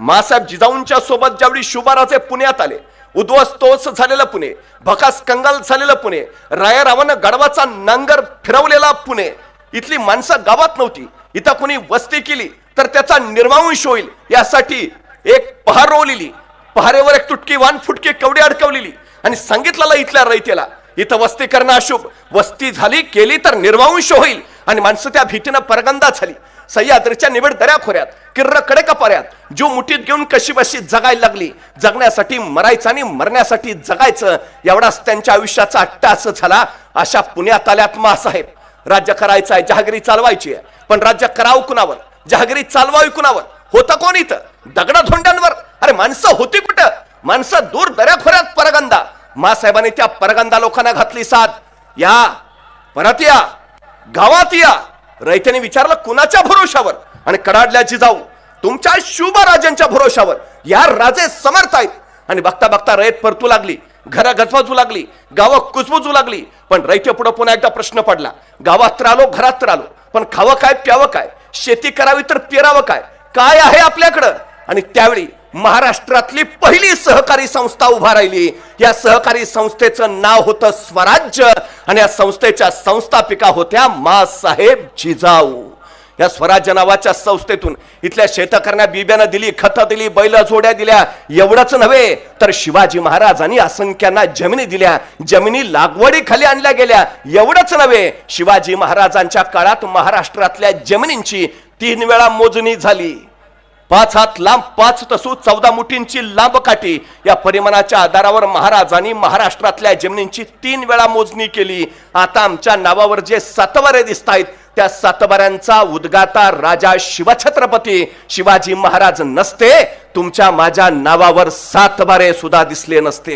मासाहेब जिजाऊंच्या सोबत ज्यावेळी शिवबाराजे पुण्यात आले, उद्ध्वस्तोस झालेलं पुणे, भकास कंगाल झालेलं पुणे, रायारावानं गडवाचा नांगर फिरवलेला पुणे, इथली माणसं गावात नव्हती, इथं कोणी वस्ती केली तर त्याचा निर्वांश होईल यासाठी एक पहार रोवलेली, पहारेवर एक तुटकी वान फुटकी कवडी अडकवलेली आणि सांगितलेलं इथल्या रयतेला इथं वस्ती करणं अशुभ, वस्ती झाली केली तर निर्वांश होईल आणि माणसं त्या भीतीनं परगंदा झाली. सह्याद्रीच्या निबिड दऱ्याखोऱ्यात किर्र कडे कपाऱ्यात जो मुठीत घेऊन कशी बशी जगायला लागली, जगण्यासाठी मरायचं आणि मरण्यासाठी जगायचं एवढाच त्यांच्या आयुष्याचा अट्टास झाला. अशा पुण्यात आल्यात मासाहेब. राज्य करायचं आहे, जहागिरी चालवायची आहे, पण राज्य करावं कुणावर, जहागिरी चालवावी कुणावर? होतं कोण इथं? दगडा धोंड्यांवर. अरे माणसं होती कुठं? माणसं दूर दऱ्याखोऱ्यात परगंदा. मासाहेबांनी त्या परगंदा लोकांना घातली साथ. या परत या, गावात या. रयतेने विचारलं कुणाच्या भरोशावर? आणि कडाडल्या जिजाऊ तुमच्या शिवबाराजांच्या भरोशावर. या राजे समर्थ आहेत. आणि बघता बघता रयत परतू लागली, घरं गजवाजू लागली, गावं कुजबुजू लागली. पण रयते पुढे पुन्हा एकदा प्रश्न पडला. गावात तर आलो, घरात तर आलो, पण खावं काय, प्यावं काय, शेती करावी तर पेरावं काय, काय आहे आपल्याकडं? आणि त्यावेळी महाराष्ट्रातली पहिली सहकारी संस्था उभा राहिली. या सहकारी संस्थेचं नाव होतं स्वराज्य आणि या संस्थेच्या संस्थापिका होत्या मासाहेब जिजाऊ. या स्वराज्य नावाच्या संस्थेतून इथल्या शेतकऱ्यांना बिब्यानं दिली, खतं दिली, बैल जोड्या दिल्या. एवढंच नव्हे तर शिवाजी महाराजांनी असंख्यांना जमिनी दिल्या, जमिनी लागवडी खाली आणल्या गेल्या. एवढंच नव्हे, शिवाजी महाराजांच्या काळात महाराष्ट्रातल्या जमिनींची 3 वेळा मोजणी झाली. 5 हात लांब 5 तसू 14 मुठींची लांब काठी या परिमाणाच्या आधारावर महाराजांनी महाराष्ट्रातल्या जमिनींची 3 वेळा मोजणी केली. आता आमच्या नावावर जे सातबारे दिसत आहेत त्या सातबाऱ्यांचा उद्गाता राजा शिवछत्रपती शिवाजी महाराज नसते, तुमच्या माझ्या नावावर सातबारे सुद्धा दिसले नसते.